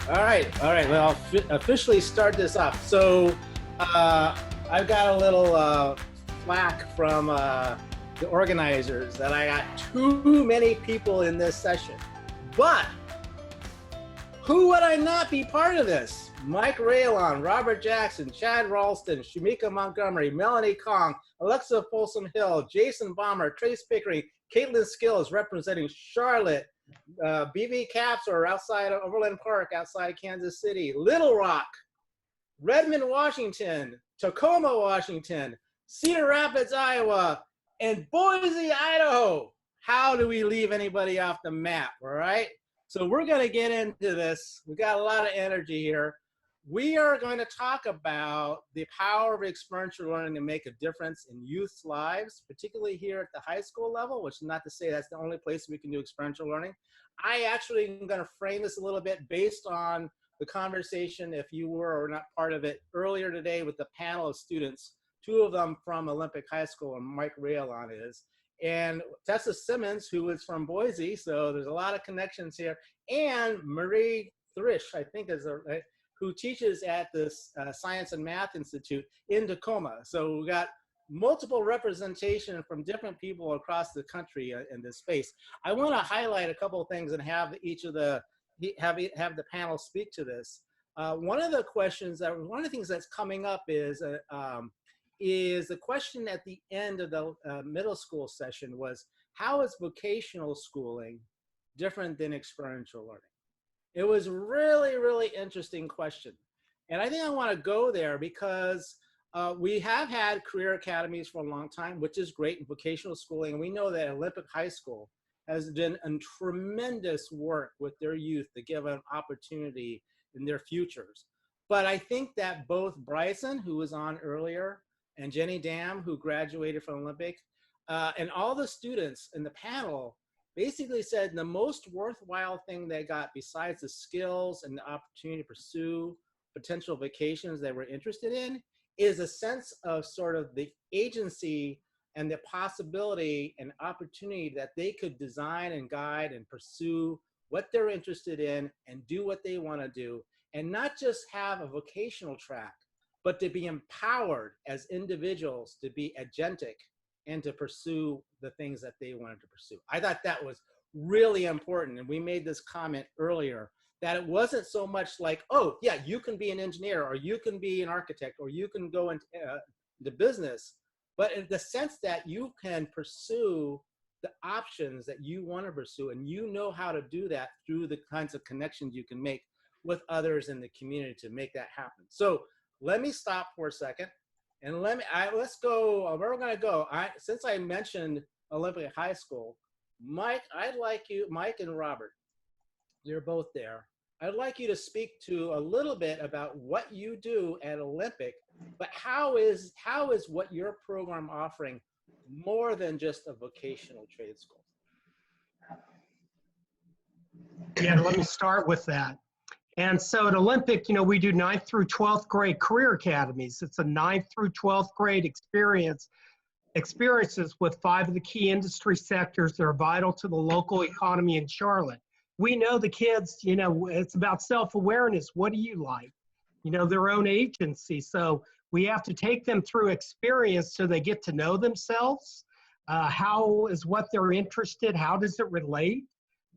All right. Well, I'll officially start this off. So, I've got a little flack from the organizers that I got too many people in this session. But who would I not be part of this? Mike Raylon, Robert Jackson, Chad Ralston, Shamika Montgomery, Melanie Kong, Alexa Folsom Hill, Jason Bomber, Trace Pickering, Caitlin Skills representing Charlotte, BV Caps are outside of Overland Park, outside of Kansas City, Little Rock, Redmond, Washington, Tacoma, Washington, Cedar Rapids, Iowa, and Boise, Idaho. How do we leave anybody off the map, all right? So we're going to get into this. We've got a lot of energy here. We are going to talk about the power of experiential learning to make a difference in youth's lives, particularly here at the high school level, which is not to say that's the only place we can do experiential learning. I actually am going to frame this a little bit based on the conversation, if you were or not part of it, earlier today with the panel of students, two of them from Olympic High School, and Mike Raylon is, and Tessa Simmons, who is from Boise, so there's a lot of connections here, and Marie Thrish, I think is who teaches at the Science and Math Institute in Tacoma. So we got multiple representation from different people across the country in this space. I want to highlight a couple of things and have each of the have the panel speak to this. One of the things that's coming up is the question at the end of the middle school session was, how is vocational schooling different than experiential learning? It was really, really interesting question. And I think I want to go there because we have had career academies for a long time, which is great in vocational schooling. And we know that Olympic High School has done a tremendous work with their youth to give them opportunity in their futures. But I think that both Bryson, who was on earlier, and Jenny Dam, who graduated from Olympic, and all the students in the panel basically said the most worthwhile thing they got, besides the skills and the opportunity to pursue potential vocations they were interested in, is a sense of sort of the agency and the possibility and opportunity that they could design and guide and pursue what they're interested in and do what they want to do, and not just have a vocational track, but to be empowered as individuals to be agentic and to pursue the things that they wanted to pursue. I thought that was really important. And we made this comment earlier that it wasn't so much like, oh yeah, you can be an engineer, or you can be an architect, or you can go into the business, but in the sense that you can pursue the options that you want to pursue, and you know how to do that through the kinds of connections you can make with others in the community to make that happen. So let me stop for a second, and let's go. Where we're going to go. Since I mentioned Olympic High School, Mike, I'd like you, Mike and Robert, you're both there. I'd like you to speak to a little bit about what you do at Olympic, but how is what your program offering more than just a vocational trade school? Yeah, let me start with that. And so at Olympic, you know, we do 9th through 12th grade career academies. It's a 9th through 12th grade experiences with 5 of the key industry sectors that are vital to the local economy in Charlotte. We know the kids, you know, it's about self-awareness. What do you like? You know, their own agency. So we have to take them through experience so they get to know themselves. How is what they're interested? How does it relate,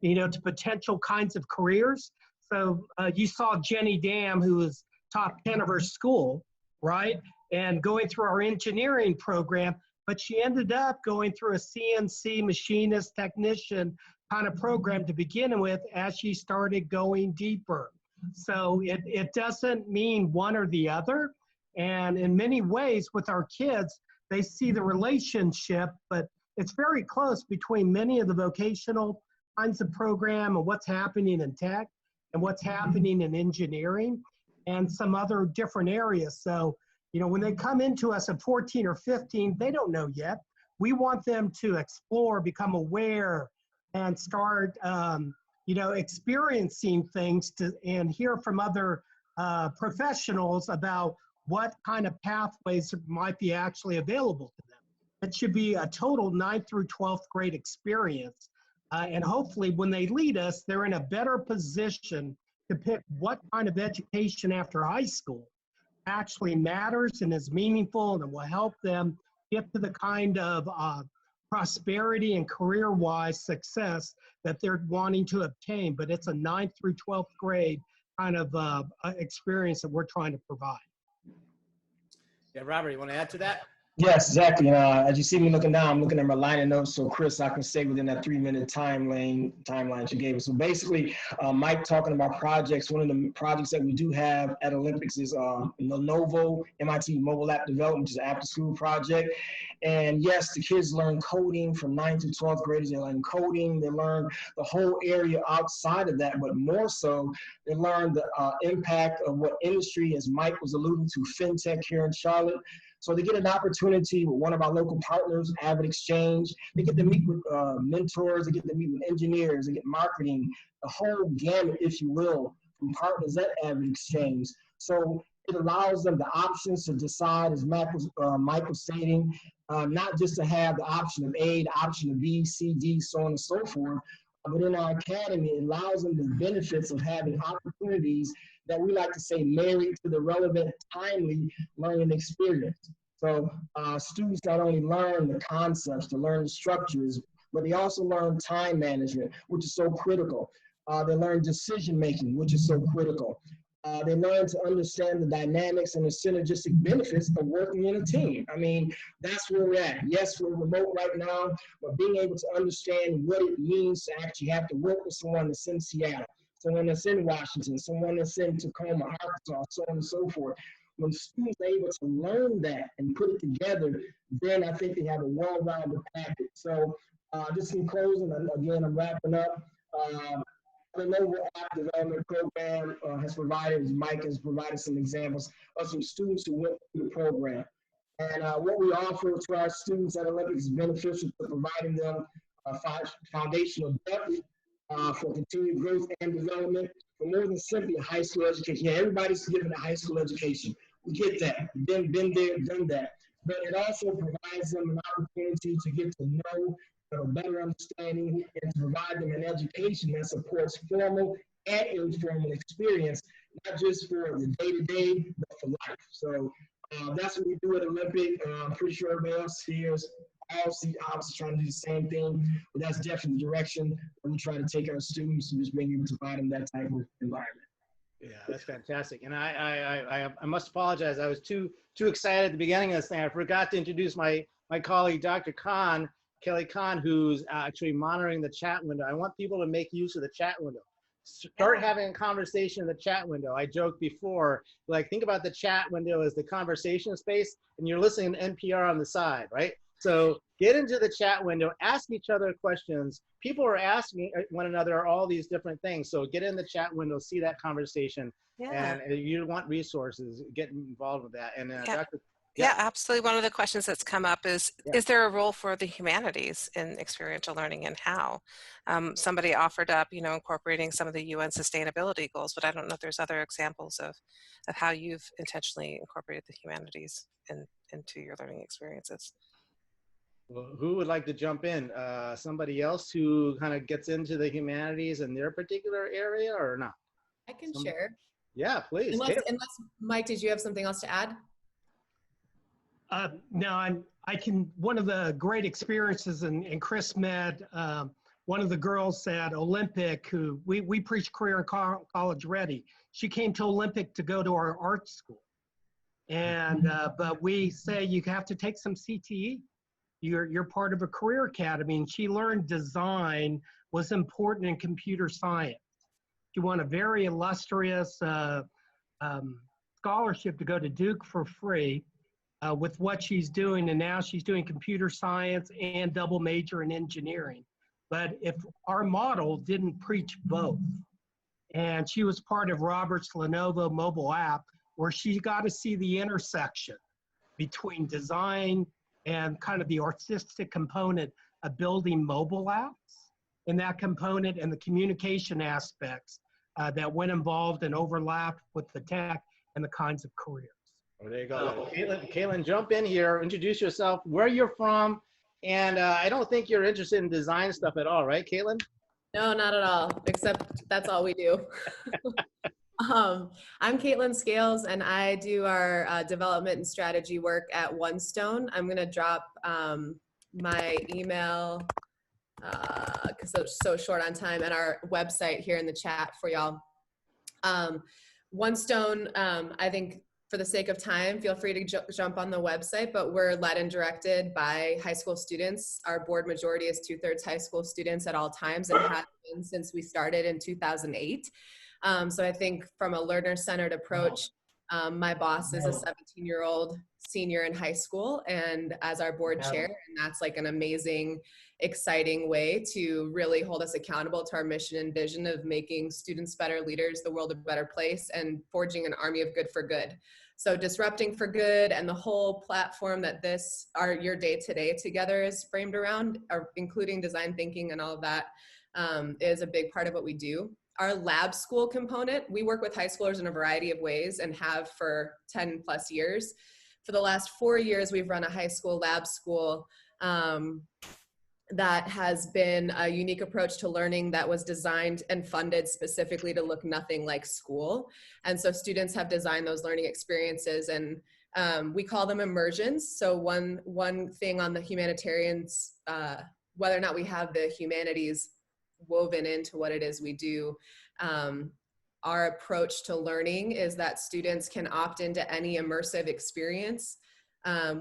you know, to potential kinds of careers? So you saw Jenny Dam, who was top 10 of her school, right? And going through our engineering program, but she ended up going through a CNC machinist technician kind of program to begin with as she started going deeper. So it doesn't mean one or the other. And in many ways with our kids, they see the relationship, but it's very close between many of the vocational kinds of program and what's happening in tech and what's happening in engineering and some other different areas. So, you know, when they come into us at 14 or 15, they don't know yet. We want them to explore, become aware, and start, you know, experiencing things and hear from other professionals about what kind of pathways might be actually available to them. It should be a total 9th through 12th grade experience. And hopefully when they lead us, they're in a better position to pick what kind of education after high school actually matters and is meaningful and will help them get to the kind of prosperity and career-wise success that they're wanting to obtain. But it's a 9th through 12th grade kind of experience that we're trying to provide. Yeah, Robert, you want to add to that? Yes, exactly. As you see me looking down, I'm looking at my liner notes. So Chris, I can stay within that 3-minute timeline you gave us. So basically, Mike talking about projects. One of the projects that we do have at Olympics is Lenovo MIT Mobile App Development, which is an after-school project. And yes, the kids learn coding from 9th to 12th graders. They learn coding. They learn the whole area outside of that, but more so, they learn the impact of what industry, as Mike was alluding to, fintech here in Charlotte. So they get an opportunity with one of our local partners, Avid Exchange. They get to meet with mentors. They get to meet with engineers. They get marketing, the whole gamut, if you will, from partners at Avid Exchange. So it allows them the options to decide, as Mike was stating, not just to have the option of A, the option of B, C, D, so on and so forth, but in our academy, it allows them the benefits of having opportunities that we like to say married to the relevant, timely learning experience. So students not only learn the concepts, to learn the structures, but they also learn time management, which is so critical. They learn decision-making, which is so critical. They learn to understand the dynamics and the synergistic benefits of working in a team. I mean, that's where we're at. Yes, we're remote right now, but being able to understand what it means to actually have to work with someone that's in Seattle, someone that's in Washington, someone that's in Tacoma, Arkansas, so on and so forth. When students are able to learn that and put it together, then I think they have a well-rounded package. So just in closing, again, I'm wrapping up. The Lenovo App Development Program has provided, as Mike has provided some examples of some students who went through the program. And what we offer to our students at Olympics is beneficial to providing them foundational depth for continued growth and development, for more than simply a high school education. Yeah, everybody's given a high school education. We get that. Been there, done that. But it also provides them an opportunity to get to know, a better understanding, and to provide them an education that supports formal and informal experience, not just for the day-to-day, but for life. So that's what we do at Olympic. I'm pretty sure everybody else here is obviously trying to do the same thing, but that's definitely the direction that we try to take our students and just being able to provide them that type of environment. Yeah, that's fantastic. And I must apologize. I was too excited at the beginning of this thing. I forgot to introduce my colleague, Dr. Kelly Kahn, who's actually monitoring the chat window. I want people to make use of the chat window. Start having a conversation in the chat window. I joked before, like, think about the chat window as the conversation space, and you're listening to NPR on the side, right? So get into the chat window, ask each other questions. People are asking one another all these different things. So get in the chat window, see that conversation. Yeah. And if you want resources, get involved with that. And Dr. Yeah, absolutely. One of the questions that's come up is there a role for the humanities in experiential learning, and how? Somebody offered up, incorporating some of the UN sustainability goals, but I don't know if there's other examples of how you've intentionally incorporated the humanities into your learning experiences. Well, who would like to jump in? Somebody else who kind of gets into the humanities in their particular area, or not? I can share. Yeah, please. Unless, Mike, did you have something else to add? No, one of the great experiences, and Chris met one of the girls at Olympic who we preach career and college ready. She came to Olympic to go to our art school. And, but we say you have to take some CTE. You're part of a career academy, and she learned design was important in computer science. She won a very illustrious scholarship to go to Duke for free. With what she's doing, and now she's doing computer science and double major in engineering. But if our model didn't preach both, and she was part of Robert's Lenovo mobile app, where she got to see the intersection between design and kind of the artistic component of building mobile apps, and that component and the communication aspects that went involved and overlapped with the tech and the kinds of careers. Oh, there you go. Caitlin, jump in here, introduce yourself, where you're from, and I don't think you're interested in design stuff at all, right, Caitlin? No, not at all, except that's all we do. I'm Caitlin Scales, and I do our development and strategy work at One Stone. I'm going to drop my email because it's so short on time, and our website here in the chat for y'all. One Stone, I think for the sake of time, feel free to jump on the website, but we're led and directed by high school students. Our board majority is 2/3 high school students at all times and has been since we started in 2008. So I think from a learner-centered approach, my boss is a 17-year-old senior in high school and as our board chair, and that's like an amazing, exciting way to really hold us accountable to our mission and vision of making students better leaders, the world a better place, and forging an army of good for good. So disrupting for good and the whole platform that your day-to-day together is framed around, including design thinking and all of that, is a big part of what we do. Our lab school component, we work with high schoolers in a variety of ways and have for 10 plus years. For the last 4 years, we've run a high school lab school that has been a unique approach to learning that was designed and funded specifically to look nothing like school. And so students have designed those learning experiences, and we call them immersions. So one thing on the humanitarians, whether or not we have the humanities woven into what it is we do, our approach to learning is that students can opt into any immersive experience.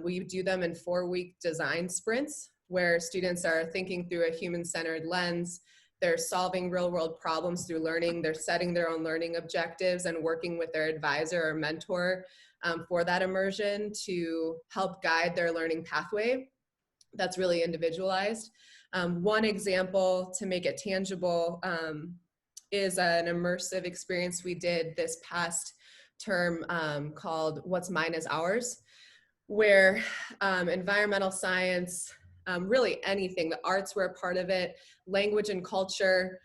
We do them in 4-week design sprints where students are thinking through a human-centered lens. They're solving real-world problems through learning. They're setting their own learning objectives and working with their advisor or mentor for that immersion to help guide their learning pathway. That's really individualized. One example to make it tangible is an immersive experience we did this past term called What's Mine is Ours, where environmental science, really anything, the arts were a part of it, language and culture.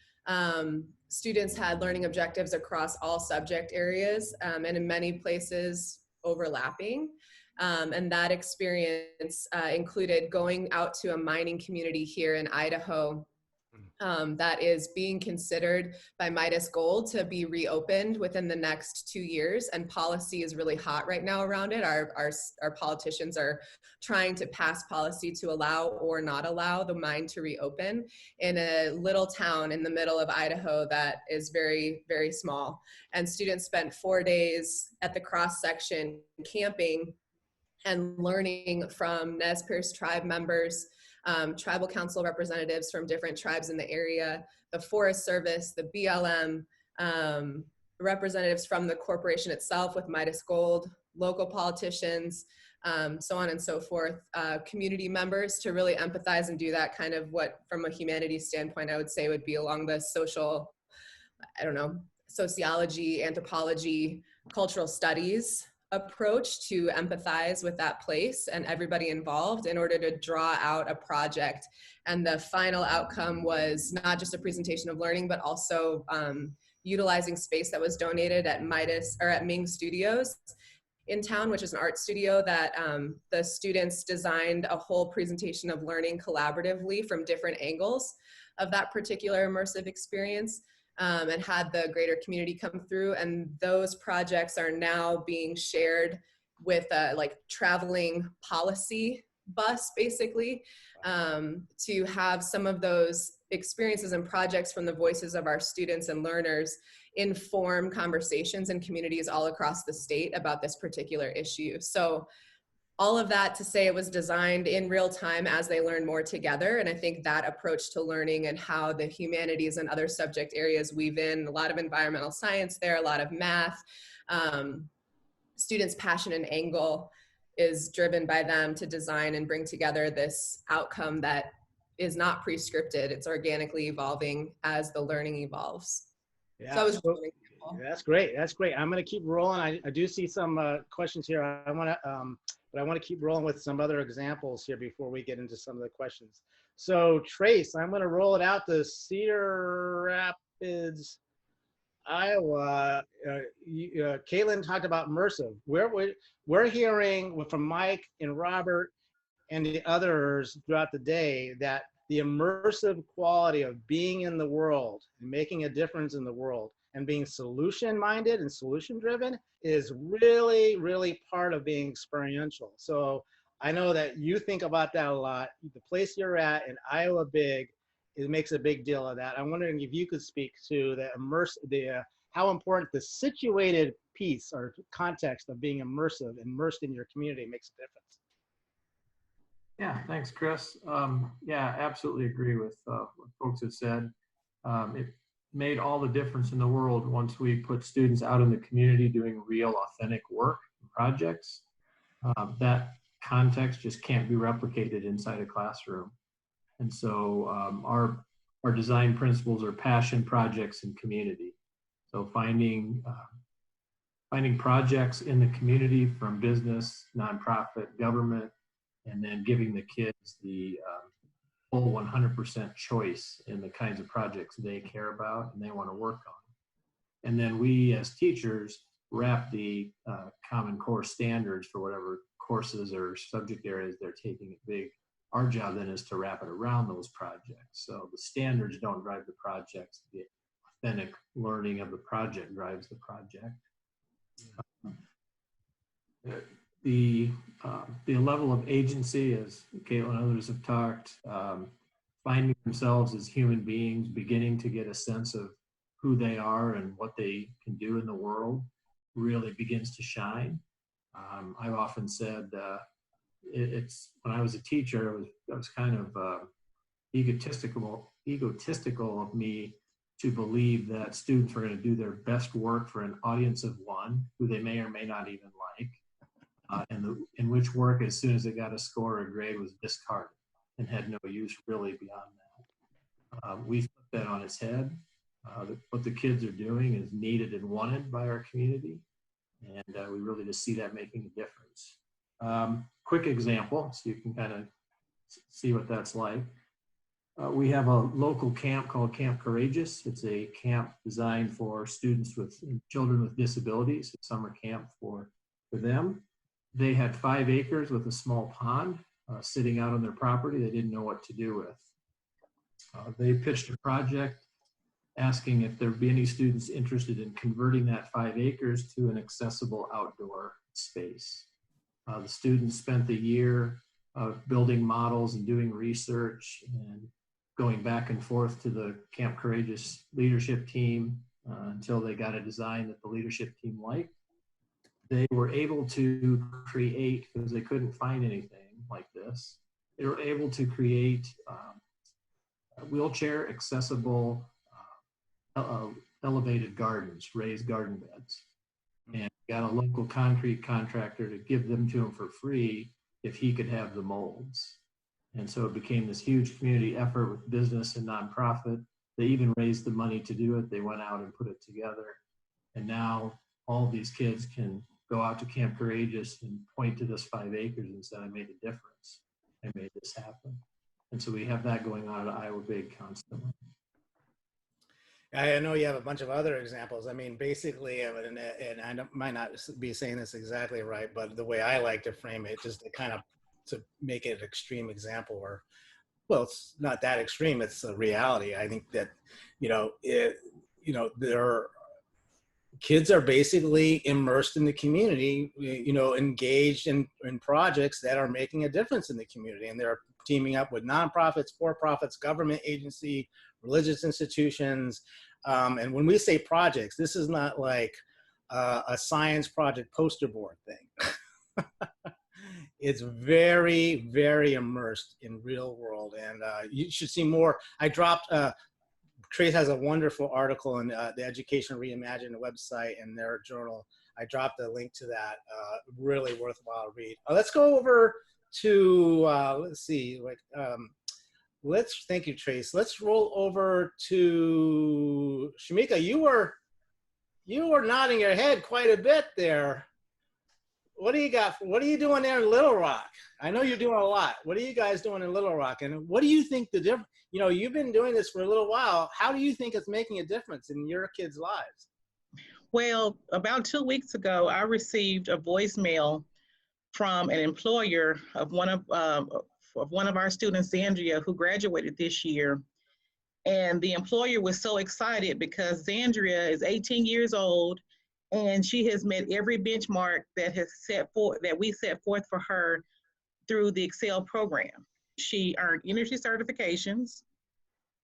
Students had learning objectives across all subject areas and in many places overlapping. And that experience included going out to a mining community here in Idaho that is being considered by Midas Gold to be reopened within the next 2 years. And policy is really hot right now around it. Our politicians are trying to pass policy to allow or not allow the mine to reopen in a little town in the middle of Idaho that is very, very small. And students spent 4 days at the cross section camping and learning from Nez Perce tribe members, tribal council representatives from different tribes in the area, the Forest Service, the BLM, representatives from the corporation itself with Midas Gold, local politicians, so on and so forth, community members to really empathize and do that kind of what, from a humanities standpoint, I would say would be along the social, sociology, anthropology, cultural studies approach to empathize with that place and everybody involved in order to draw out a project. And the final outcome was not just a presentation of learning, but also utilizing space that was donated at Ming Studios in town, which is an art studio that the students designed a whole presentation of learning collaboratively from different angles of that particular immersive experience. And had the greater community come through, and those projects are now being shared with a traveling policy bus, basically, to have some of those experiences and projects from the voices of our students and learners inform conversations in communities all across the state about this particular issue. So all of that to say it was designed in real time as they learn more together. And I think that approach to learning and how the humanities and other subject areas weave in, a lot of environmental science there, a lot of math, students' passion and angle is driven by them to design and bring together this outcome that is not pre-scripted. It's organically evolving as the learning evolves. Yeah, So I was just an example. that's great. That's great. I'm going to keep rolling. I do see some questions here. But I want to keep rolling with some other examples here before we get into some of the questions. So Trace, I'm going to roll it out to Cedar Rapids, Iowa. Caitlin talked about immersive. We're hearing from Mike and Robert and the others throughout the day that the immersive quality of being in the world and making a difference in the world and being solution minded and solution driven is really, really part of being experiential. So I know that you think about that a lot. The place you're at in Iowa Big, it makes a big deal of that. I'm wondering if you could speak to how important the situated piece or context of being immersed in your community makes a difference. Yeah, thanks, Chris. Yeah, absolutely agree with what folks have said. It made all the difference in the world once we put students out in the community doing real, authentic work and projects. That context just can't be replicated inside a classroom. And so our design principles are passion, projects, and community. So finding projects in the community from business, nonprofit, government, and then giving the kids the full 100% choice in the kinds of projects they care about and they want to work on. And then we as teachers wrap the Common Core standards for whatever courses or subject areas they're taking at Big. Our job then is to wrap it around those projects. So the standards don't drive the projects, the authentic learning of the project drives the project. The level of agency, as Caitlin and others have talked, finding themselves as human beings, beginning to get a sense of who they are and what they can do in the world really begins to shine. I've often said it's when I was a teacher, I was kind of egotistical of me to believe that students were going to do their best work for an audience of one who they may or may not even like. In which work, as soon as it got a score or a grade, was discarded and had no use really beyond that. We flipped that on its head. What the kids are doing is needed and wanted by our community, and we really just see that making a difference. Quick example, so you can kind of see what that's like. We have a local camp called Camp Courageous. It's a camp designed for students with children with disabilities, a summer camp for them. They had 5 acres with a small pond sitting out on their property they didn't know what to do with. They pitched a project asking if there'd be any students interested in converting that 5 acres to an accessible outdoor space. The students spent the year building models and doing research and going back and forth to the Camp Courageous leadership team until they got a design that the leadership team liked. They were able to create, because they couldn't find anything like this, they were able to create wheelchair accessible elevated gardens, raised garden beds, and got a local concrete contractor to give them to him for free if he could have the molds. And so it became this huge community effort with business and nonprofit. They even raised the money to do it. They went out and put it together. And now all of these kids can go out to Camp Courageous and point to this 5 acres and say, I made a difference. I made this happen. And so we have that going on at Iowa Big constantly. I know you have a bunch of other examples. I mean, basically, and I might not be saying this exactly right, but the way I like to frame it, just to kind of to make it an extreme example, or, well, it's not that extreme. It's a reality. I think that, there kids are basically immersed in the community, engaged in projects that are making a difference in the community, and they're teaming up with nonprofits, for-profits, government agency, religious institutions. And when we say projects, this is not like a science project poster board thing. It's very, very immersed in real world. And you should see more. I dropped, Trace has a wonderful article on the Education Reimagined website and their journal. I dropped a link to that, really worthwhile read. Let's go over to, let's see, thank you, Trace. Let's roll over to Shamika. You were nodding your head quite a bit there. What do you got? What are you doing there in Little Rock? I know you're doing a lot. What are you guys doing in Little Rock? And what do you think the difference, you've been doing this for a little while. How do you think it's making a difference in your kids' lives? Well, about 2 weeks ago, I received a voicemail from an employer of one of our students, Andrea, who graduated this year. And the employer was so excited because Zandria is 18 years old and she has met every benchmark that we set forth for her through the Excel program. She earned industry certifications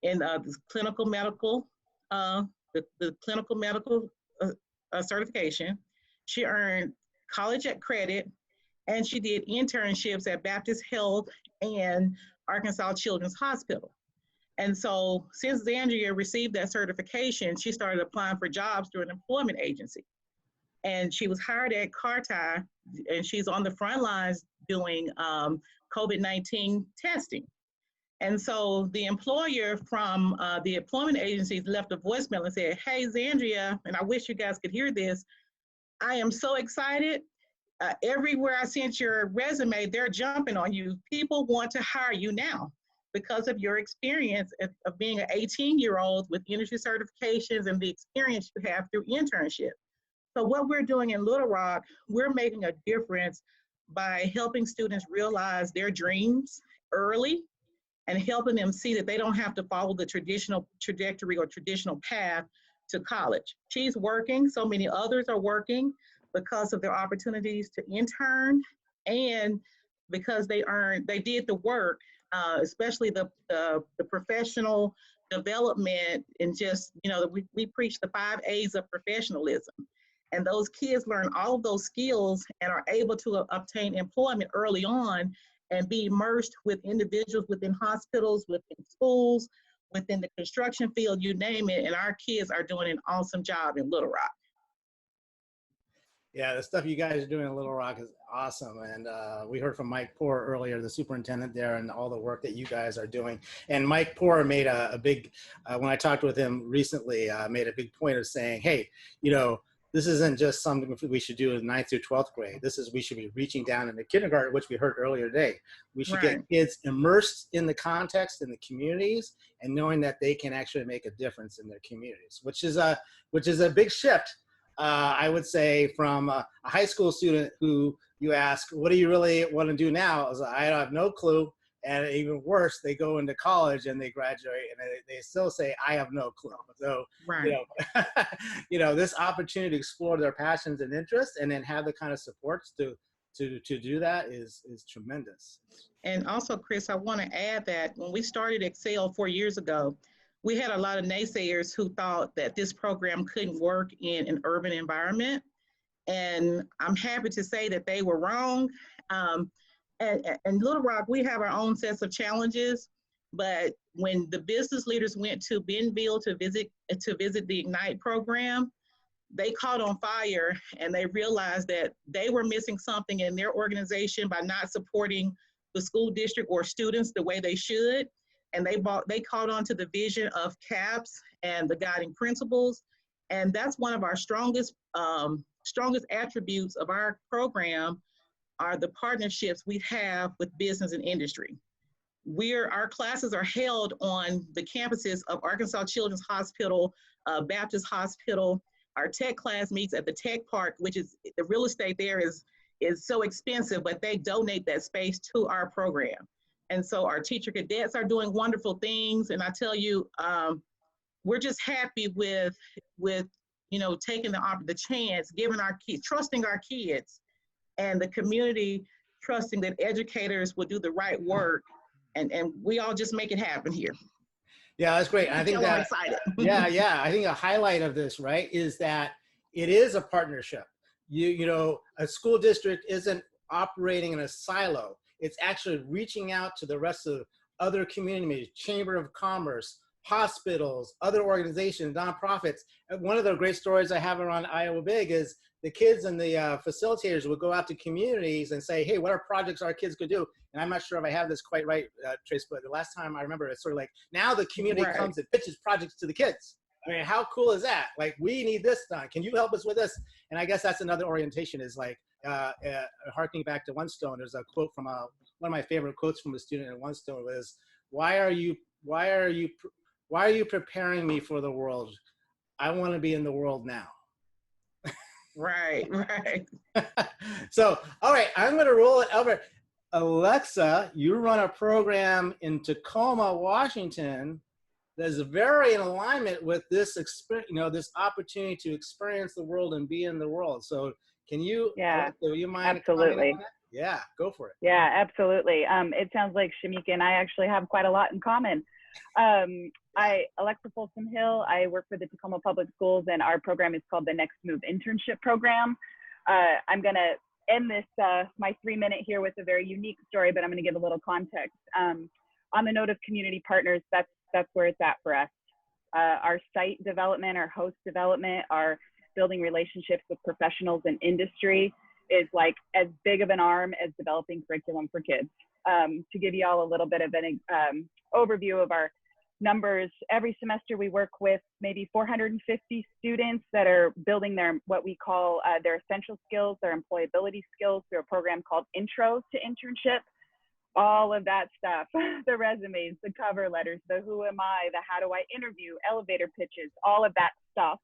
in the clinical medical, the clinical medical certification. She earned college credit, and she did internships at Baptist Health and Arkansas Children's Hospital. And so since Zandria received that certification, she started applying for jobs through an employment agency. And she was hired at Carti, and she's on the front lines doing COVID-19 testing. And so the employer from the employment agencies left a voicemail and said, "Hey, Zandria," and I wish you guys could hear this, "I am so excited. Everywhere I sent your resume, they're jumping on you. People want to hire you now because of your experience of being an 18-year-old with industry certifications and the experience you have through internship." So what we're doing in Little Rock, we're making a difference by helping students realize their dreams early and helping them see that they don't have to follow the traditional trajectory or traditional path to college. She's working, so many others are working because of their opportunities to intern and because they did the work, especially the professional development, and just, we preach the 5 A's of professionalism. And those kids learn all of those skills and are able to obtain employment early on and be immersed with individuals within hospitals, within schools, within the construction field, you name it. And our kids are doing an awesome job in Little Rock. Yeah, the stuff you guys are doing in Little Rock is awesome. And we heard from Mike Poor earlier, the superintendent there, and all the work that you guys are doing. And Mike Poor made a big, when I talked with him recently, made a big point of saying, hey, this isn't just something we should do in 9th through 12th grade. We should be reaching down into kindergarten, which we heard earlier today. We should get kids immersed in the context, in the communities, and knowing that they can actually make a difference in their communities, which is a big shift. I would say from a high school student who you ask, what do you really want to do now? I was like, I have no clue. And even worse, they go into college and they graduate and they still say, I have no clue. So, this opportunity to explore their passions and interests and then have the kind of supports to do that is tremendous. And also, Chris, I want to add that when we started Excel 4 years ago, we had a lot of naysayers who thought that this program couldn't work in an urban environment. And I'm happy to say that they were wrong. And Little Rock, we have our own sets of challenges, but when the business leaders went to Bentonville to visit the Ignite program, they caught on fire and they realized that they were missing something in their organization by not supporting the school district or students the way they should. And they caught on to the vision of CAPS and the guiding principles. And that's one of our strongest attributes of our program are the partnerships we have with business and industry. Our classes are held on the campuses of Arkansas Children's Hospital, Baptist Hospital. Our tech class meets at the Tech Park, which is, the real estate there is so expensive, but they donate that space to our program. And so our teacher cadets are doing wonderful things. And I tell you, we're just happy with taking the chance, giving our kids, trusting our kids, and the community trusting that educators will do the right work, and we all just make it happen here. Yeah, that's great. I think I'm excited. yeah. I think a highlight of this, right, is that it is a partnership. A school district isn't operating in a silo. It's actually reaching out to the rest of other communities, Chamber of Commerce, hospitals, other organizations, nonprofits. One of the great stories I have around Iowa Big is the kids and the facilitators would go out to communities and say, hey, what are projects our kids could do? And I'm not sure if I have this quite right, Trace, but the last time I remember, it's sort of like, now the community comes and pitches projects to the kids. I mean, how cool is that? Like, we need this done. Can you help us with this? And I guess that's another orientation, is like, harkening back to One Stone, there's a quote from one of my favorite quotes from a student in One Stone was, why are you preparing me for the world? I want to be in the world now. Right. So, all right, I'm going to roll it over. Alexa, you run a program in Tacoma, Washington. that is very in alignment with this experience, this opportunity to experience the world and be in the world. So can you, Yeah, Alexa, will you mind commenting absolutely. on that? Yeah, go for it. Yeah, absolutely. It sounds like Shamika and I actually have quite a lot in common. Alexa Folsom Hill, I work for the Tacoma Public Schools, and our program is called the Next Move Internship Program. I'm going to end this, my 3-minute here with a very unique story, but I'm going to give a little context. On the note of community partners, that's where it's at for us. Our site development, our host development, our building relationships with professionals in industry is like as big of an arm as developing curriculum for kids. To give you all a little bit of an overview of our numbers, every semester we work with maybe 450 students that are building their, what we call their essential skills, their employability skills through a program called Intro to Internship. All of that stuff, the resumes, the cover letters, the who am I, the how do I interview, elevator pitches, all of that stuff,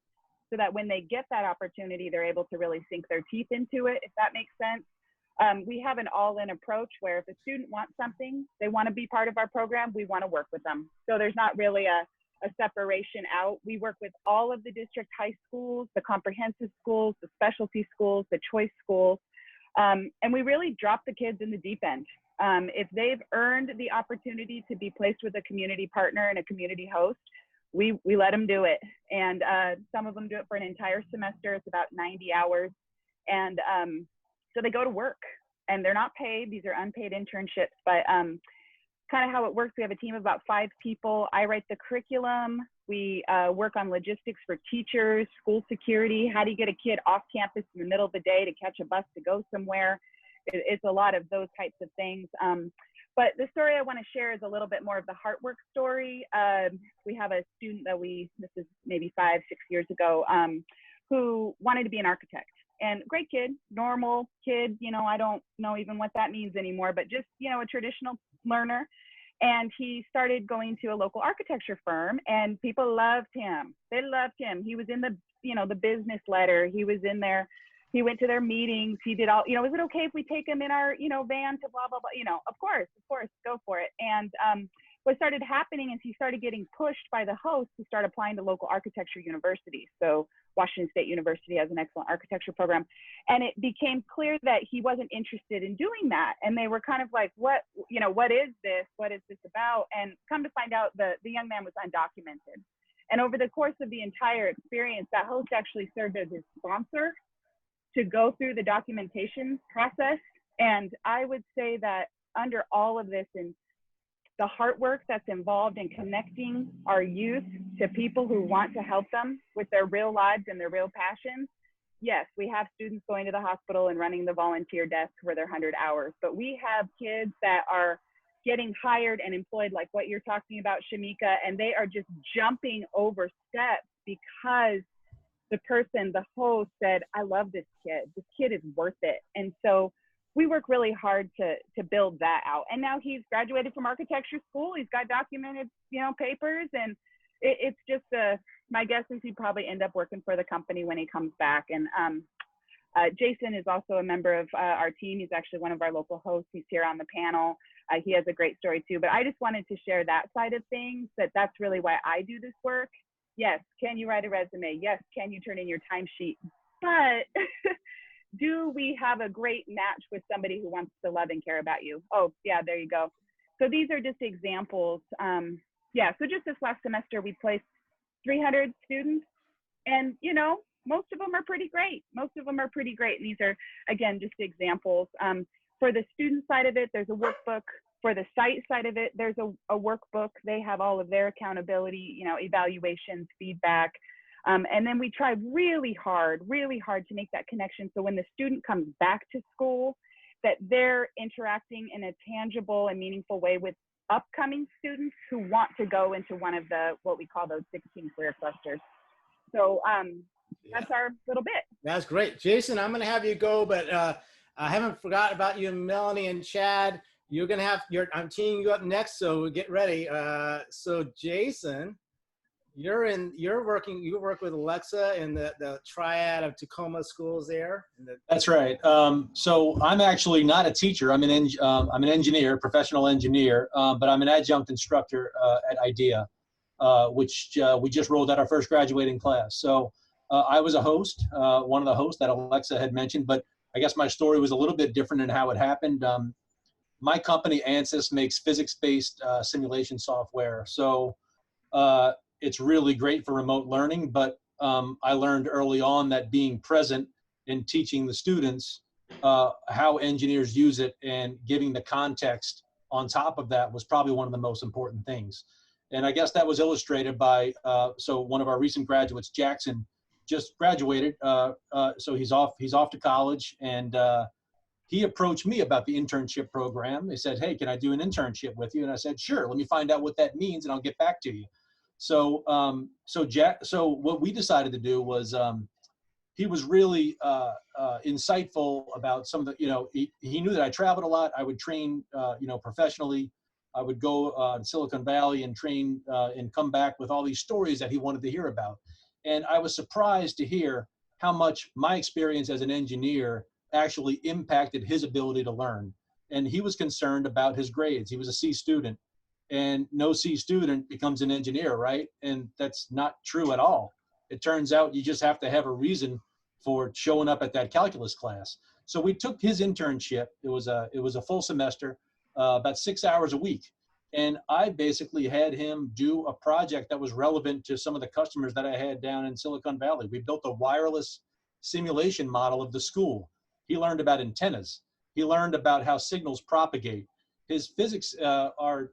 so that when they get that opportunity, they're able to really sink their teeth into it, if that makes sense. We have an all-in approach where if a student wants something, they want to be part of our program, we want to work with them. So there's not really a separation out. We work with all of the district high schools, the comprehensive schools, the specialty schools, the choice schools, and we really drop the kids in the deep end. If they've earned the opportunity to be placed with a community partner and a community host, we let them do it. And some of them do it for an entire semester. It's about 90 hours. And so they go to work and they're not paid. These are unpaid internships, but kind of how it works. We have a team of about 5 people. I write the curriculum. We work on logistics for teachers, school security. How do you get a kid off campus in the middle of the day to catch a bus to go somewhere? It's a lot of those types of things. But the story I want to share is a little bit more of the heart work story. We have a student that this is maybe 5-6 years ago, who wanted to be an architect. And great kid, normal kid, I don't know even what that means anymore, but just, a traditional learner. And he started going to a local architecture firm, and people loved him. They loved him. He was in the, the business letter. He was in there. He went to their meetings. He did all, is it okay if we take him in our, van to blah, blah, blah, of course, go for it. And what started happening is he started getting pushed by the host to start applying to local architecture universities. So Washington State University has an excellent architecture program. And it became clear that he wasn't interested in doing that. And they were kind of like, what is this? What is this about? And come to find out, the young man was undocumented. And over the course of the entire experience, that host actually served as his sponsor to go through the documentation process. And I would say that under all of this and the hard work that's involved in connecting our youth to people who want to help them with their real lives and their real passions, yes, we have students going to the hospital and running the volunteer desk for their 100 hours, but we have kids that are getting hired and employed like what you're talking about, Shamika, and they are just jumping over steps because the host said, I love this kid. This kid is worth it. And so we work really hard to build that out. And now he's graduated from architecture school. He's got documented, papers. And it's just my guess is he'd probably end up working for the company when he comes back. And Jason is also a member of our team. He's actually one of our local hosts. He's here on the panel. He has a great story too. But I just wanted to share that side of things, that's really why I do this work. Yes, can you write a resume? Yes, can you turn in your timesheet? But do we have a great match with somebody who wants to love and care about you? Oh, yeah, there you go. So these are just examples. So just this last semester, we placed 300 students, and, most of them are pretty great. And these are, again, just examples. For the student side of it, there's a workbook. For the site side of it, there's a workbook. They have all of their accountability, evaluations, feedback. And then we try really hard to make that connection. So when the student comes back to school, that they're interacting in a tangible and meaningful way with upcoming students who want to go into one of what we call those 16 career clusters. So that's our little bit. That's great. Jason, I'm going to have you go, but I haven't forgotten about you, Melanie and Chad. You're going to have I'm teeing you up next, so get ready. So Jason, you work with Alexa in the triad of Tacoma schools there. That's right. So I'm actually not a teacher. I'm an engineer, professional engineer, but I'm an adjunct instructor at IDEA. which we just rolled out our first graduating class. So I was a host, one of the hosts that Alexa had mentioned, but I guess my story was a little bit different in how it happened. My company, ANSYS, makes physics-based simulation software. So it's really great for remote learning, but I learned early on that being present and teaching the students how engineers use it and giving the context on top of that was probably one of the most important things. And I guess that was illustrated by, so one of our recent graduates, Jackson, just graduated. So he's off to college, and he approached me about the internship program. They said, hey, can I do an internship with you? And I said, sure, let me find out what that means and I'll get back to you. So, so what we decided to do was, he was really insightful about some of the, he knew that I traveled a lot. I would train, professionally. I would go to Silicon Valley and train and come back with all these stories that he wanted to hear about. And I was surprised to hear how much my experience as an engineer actually impacted his ability to learn. And he was concerned about his grades. He was a C student, and no C student becomes an engineer, right? And that's not true at all. It turns out you just have to have a reason for showing up at that calculus class. So we took his internship. It was a full semester, about 6 hours a week. And I basically had him do a project that was relevant to some of the customers that I had down in Silicon Valley. We built a wireless simulation model of the school. He learned about antennas. He learned about how signals propagate. His physics, our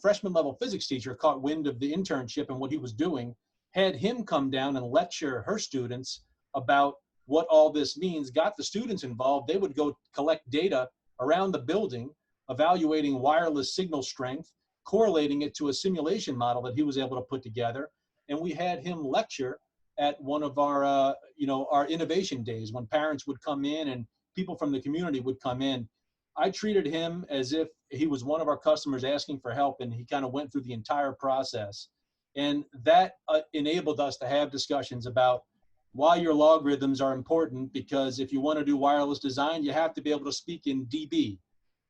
freshman level physics teacher caught wind of the internship and what he was doing, had him come down and lecture her students about what all this means, got the students involved. They would go collect data around the building, evaluating wireless signal strength, correlating it to a simulation model that he was able to put together. And we had him lecture at one of our, our innovation days when parents would come in and people from the community would come in. I treated him as if he was one of our customers asking for help, and he kind of went through the entire process. And that enabled us to have discussions about why your logarithms are important, because if you want to do wireless design, you have to be able to speak in dB.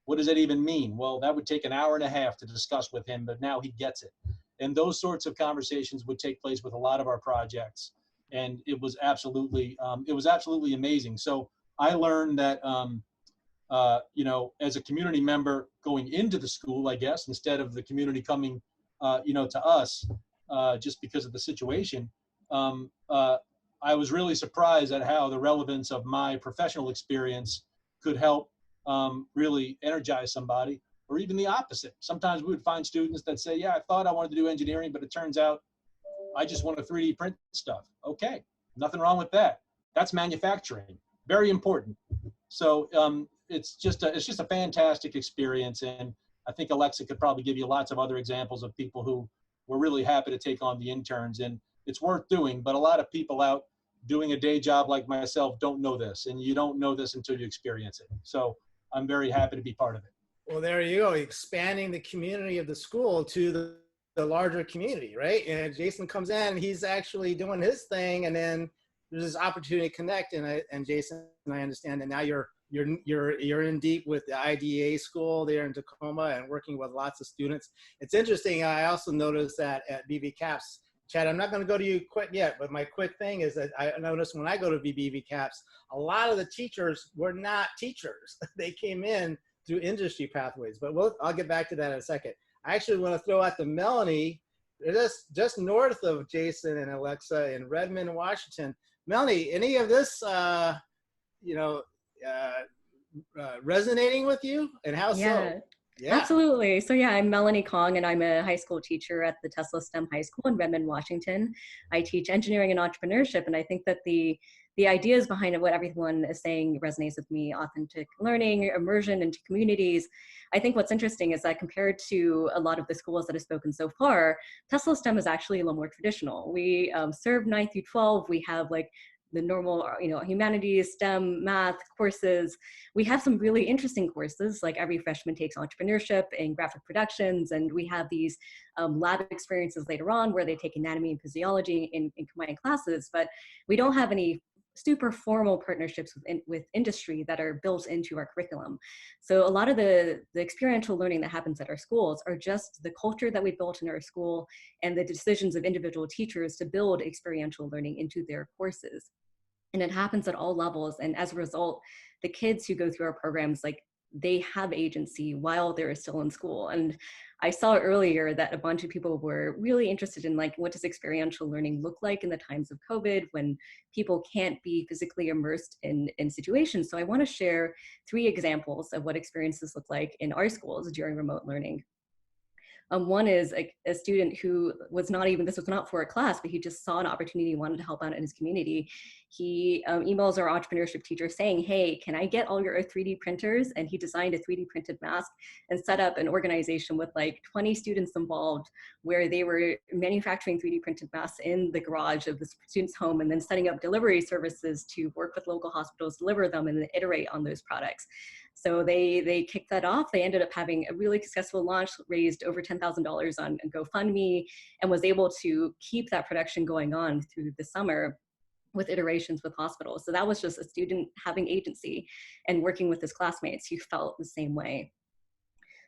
What does that even mean? Well, that would take an hour and a half to discuss with him, but now he gets it. And those sorts of conversations would take place with a lot of our projects. And it was absolutely amazing. So I learned that, as a community member going into the school, I guess, instead of the community coming, to us, just because of the situation, I was really surprised at how the relevance of my professional experience could help really energize somebody, or even the opposite. Sometimes we would find students that say, yeah, I thought I wanted to do engineering, but it turns out I just want to 3D print stuff. Okay, nothing wrong with that. That's manufacturing, very important. So it's just a fantastic experience. And I think Alexa could probably give you lots of other examples of people who were really happy to take on the interns, and it's worth doing. But a lot of people out doing a day job like myself don't know this, and you don't know this until you experience it. So I'm very happy to be part of it. Well, there you go, expanding the community of the school to the larger community, right? And Jason comes in, he's actually doing his thing, and then there's this opportunity to connect. And Jason, I understand that now you're in deep with the IDEA school there in Tacoma and working with lots of students. It's interesting. I also noticed that at BB Caps, Chad, I'm not going to go to you quite yet, but my quick thing is that I noticed when I go to BB Caps, a lot of the teachers were not teachers. They came in through industry pathways, but I'll get back to that in a second. I actually want to throw out to Melanie, just north of Jason and Alexa in Redmond, Washington. Melanie, any of this, resonating with you, and how so? Yeah, absolutely. So yeah, I'm Melanie Kong, and I'm a high school teacher at the Tesla STEM High School in Redmond, Washington. I teach engineering and entrepreneurship, and I think that the ideas behind it, what everyone is saying, resonates with me. Authentic learning, immersion into communities. I think what's interesting is that compared to a lot of the schools that have spoken so far, Tesla STEM is actually a little more traditional. We serve 9 through 12. We have like the normal, humanities, STEM, math courses. We have some really interesting courses, like every freshman takes entrepreneurship and graphic productions, and we have these lab experiences later on where they take anatomy and physiology in combined classes, but we don't have any super formal partnerships with industry that are built into our curriculum. So a lot of the experiential learning that happens at our schools are just the culture that we built in our school and the decisions of individual teachers to build experiential learning into their courses. And it happens at all levels. And as a result, the kids who go through our programs, like, they have agency while they're still in school. And I saw earlier that a bunch of people were really interested in, like, what does experiential learning look like in the times of COVID when people can't be physically immersed in situations. So I want to share 3 examples of what experiences look like in our schools during remote learning. One is a student who was not even, this was not for a class, but he just saw an opportunity, wanted to help out in his community. He emails our entrepreneurship teacher saying, hey, can I get all your 3D printers? And he designed a 3D printed mask and set up an organization with like 20 students involved where they were manufacturing 3D printed masks in the garage of the student's home and then setting up delivery services to work with local hospitals, deliver them, and then iterate on those products. So they kicked that off. They ended up having a really successful launch, raised over $10,000 on GoFundMe, and was able to keep that production going on through the summer with iterations with hospitals. So that was just a student having agency and working with his classmates who felt the same way.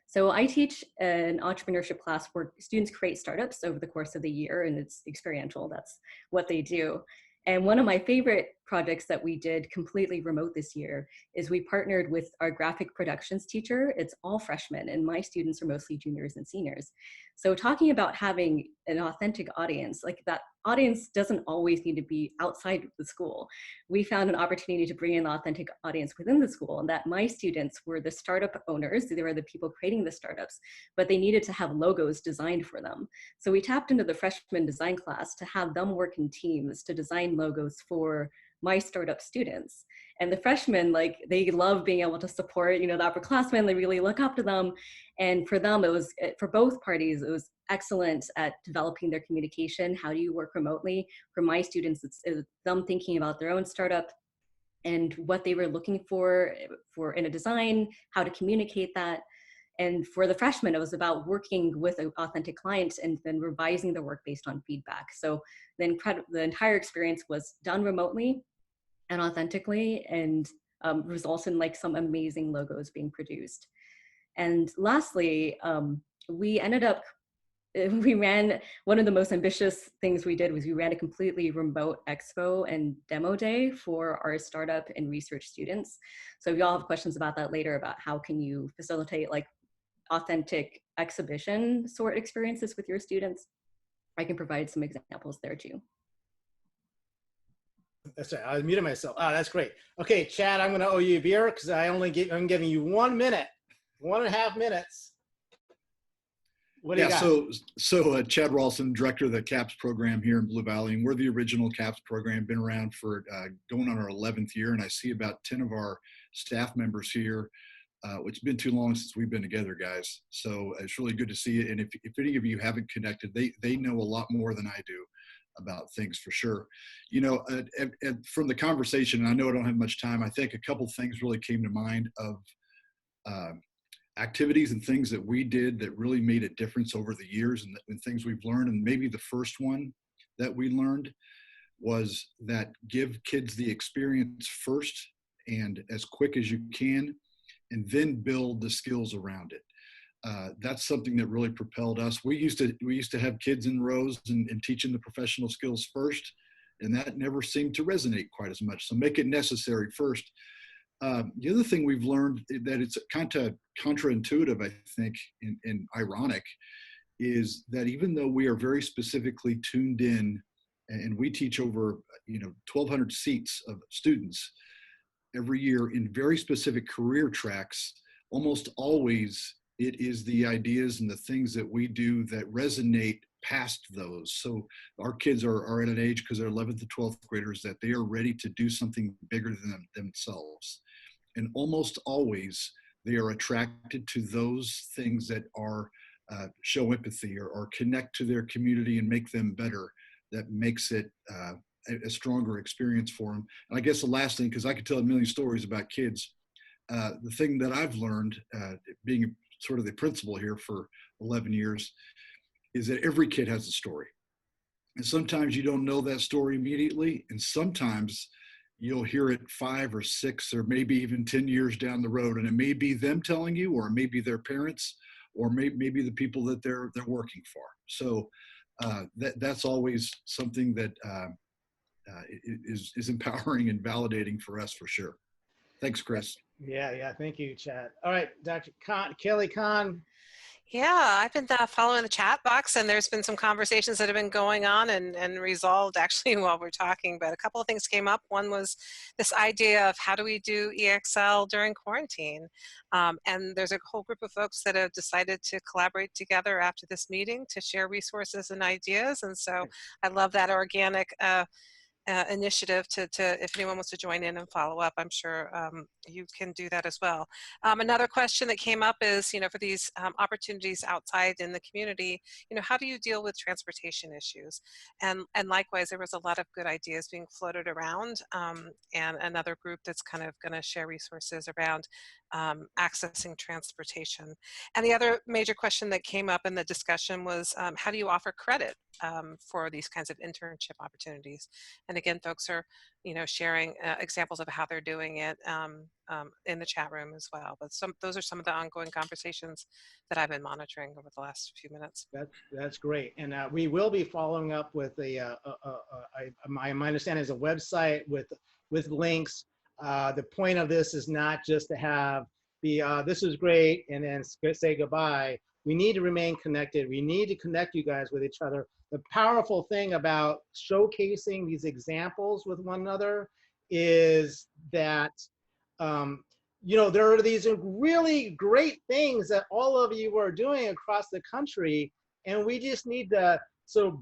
So I teach an entrepreneurship class where students create startups over the course of the year, and it's experiential. That's what they do. And one of my favorite projects that we did completely remote this year is we partnered with our graphic productions teacher. It's all freshmen, and my students are mostly juniors and seniors. So talking about having an authentic audience, like, that audience doesn't always need to be outside of the school. We found an opportunity to bring in the authentic audience within the school, and that my students were the startup owners. They were the people creating the startups, but they needed to have logos designed for them. So we tapped into the freshman design class to have them work in teams to design logos for my startup students. And the freshmen, like, they love being able to support, the upperclassmen. They really look up to them. And for them, it was, for both parties, it was excellent at developing their communication. How do you work remotely? For my students, it's them thinking about their own startup and what they were looking for in a design, how to communicate that. And for the freshmen, it was about working with an authentic client and then revising the work based on feedback. So the entire experience was done remotely and authentically, and results in, like, some amazing logos being produced. And lastly, we ran, one of the most ambitious things we did was we ran a completely remote expo and demo day for our startup and research students. So if y'all have questions about that later, about how can you facilitate, like, authentic exhibition sort experiences with your students, I can provide some examples there too. That's right. I was muting myself. Oh, that's great. Okay, Chad, I'm going to owe you a beer because I'm giving you 1 minute, 1.5 minutes. What do you got? So Chad Ralston, director of the CAPS program here in Blue Valley, and we're the original CAPS program. Been around for going on our 11th year, and I see about 10 of our staff members here. It's been too long since we've been together, guys. So it's really good to see you. And if any of you haven't connected, they know a lot more than I do about things, for sure. From the conversation, and I know I don't have much time, I think a couple things really came to mind of activities and things that we did that really made a difference over the years, and things we've learned. And maybe the first one that we learned was that give kids the experience first and as quick as you can, and then build the skills around it. That's something that really propelled us. We used to have kids in rows and teaching the professional skills first, and that never seemed to resonate quite as much. So make it necessary first. The other thing we've learned that it's kind of counterintuitive, I think, and ironic, is that even though we are very specifically tuned in, and we teach over 1,200 seats of students every year in very specific career tracks, almost always it is the ideas and the things that we do that resonate past those. So our kids are at an age, because they're 11th to 12th graders, that they are ready to do something bigger than themselves. And almost always they are attracted to those things that are show empathy or connect to their community and make them better. That makes it a stronger experience for them. And I guess the last thing, because I could tell a million stories about kids, the thing that I've learned, being sort of the principal here for 11 years, is that every kid has a story. And sometimes you don't know that story immediately. And sometimes you'll hear it 5 or 6 or maybe even 10 years down the road. And it may be them telling you, or it may be their parents, or maybe the people that they're working for. So that's always something that is empowering and validating for us, for sure. Thanks, Chris. Yeah. Thank you, Chad. All right, Dr. Kelly Kahn. Yeah, I've been following the chat box, and there's been some conversations that have been going on and resolved actually while we're talking. But a couple of things came up. One was this idea of how do we do EXL during quarantine? And there's a whole group of folks that have decided to collaborate together after this meeting to share resources and ideas. And so I love that organic initiative to if anyone wants to join in and follow up, I'm sure you can do that as well. Another question that came up is, for these opportunities outside in the community, how do you deal with transportation issues? And likewise, there was a lot of good ideas being floated around, and another group that's kind of going to share resources around accessing transportation. And the other major question that came up in the discussion was, how do you offer credit for these kinds of internship opportunities? And again, folks are, sharing examples of how they're doing it in the chat room as well. But those are some of the ongoing conversations that I've been monitoring over the last few minutes. That's great. And we will be following up with my understanding is a website with links. The point of this is not just to have this is great and then say goodbye. We need to remain connected. We need to connect you guys with each other. The powerful thing about showcasing these examples with one another is that, there are these really great things that all of you are doing across the country, and we just need to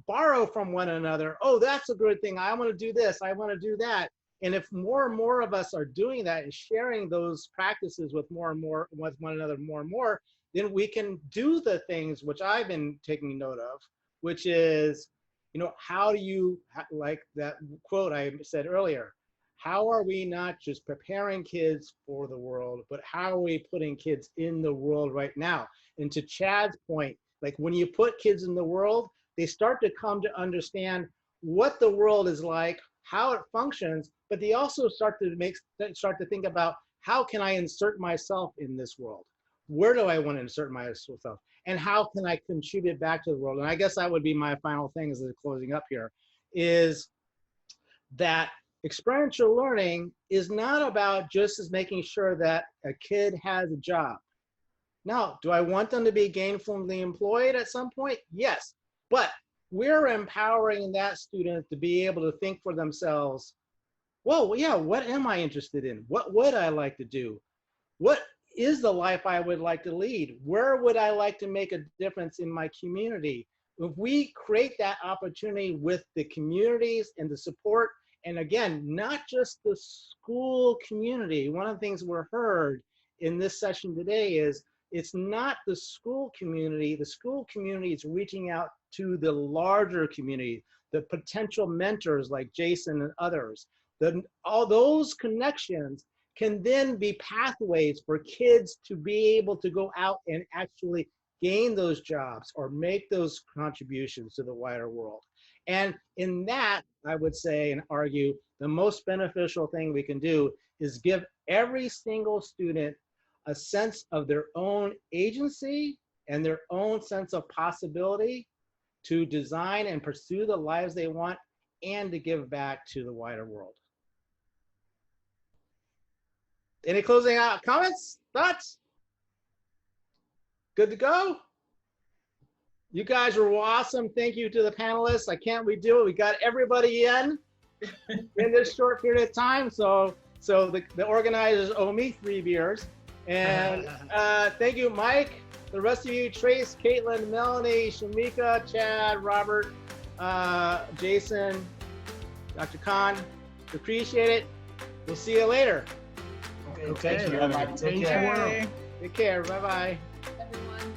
borrow from one another. Oh, that's a good thing. I want to do this. I want to do that. And if more and more of us are doing that and sharing those practices with one another more and more, then we can do the things which I've been taking note of, which is, how do you, like that quote I said earlier, how are we not just preparing kids for the world, but how are we putting kids in the world right now? And to Chad's point, like when you put kids in the world, they start to come to understand what the world is like, how it functions, but they also start to think about, how can I insert myself in this world? Where do I want to insert myself? And how can I contribute back to the world? And I guess that would be my final thing as we're closing up here, is that experiential learning is not about just as making sure that a kid has a job. Now, do I want them to be gainfully employed at some point? Yes, but we're empowering that student to be able to think for themselves, well, yeah, what am I interested in? What would I like to do? What is the life I would like to lead? Where would I like to make a difference in my community? If we create that opportunity with the communities and the support, and again, not just the school community. One of the things we're heard in this session today is it's not the school community. The school community is reaching out to the larger community, the potential mentors like Jason and others. All those connections can then be pathways for kids to be able to go out and actually gain those jobs or make those contributions to the wider world. And in that, I would say and argue, the most beneficial thing we can do is give every single student a sense of their own agency and their own sense of possibility to design and pursue the lives they want and to give back to the wider world. Any closing out comments, thoughts? Good to go? You guys were awesome. Thank you to the panelists. I can't redo it. We got everybody in this short period of time. So the organizers owe me 3 beers. And thank you, Mike. The rest of you, Trace, Caitlin, Melanie, Shamika, Chad, Robert, Jason, Dr. Khan. Appreciate it. We'll see you later. Okay. Thank you, everybody. Take care. Take care. Bye-bye. Everyone.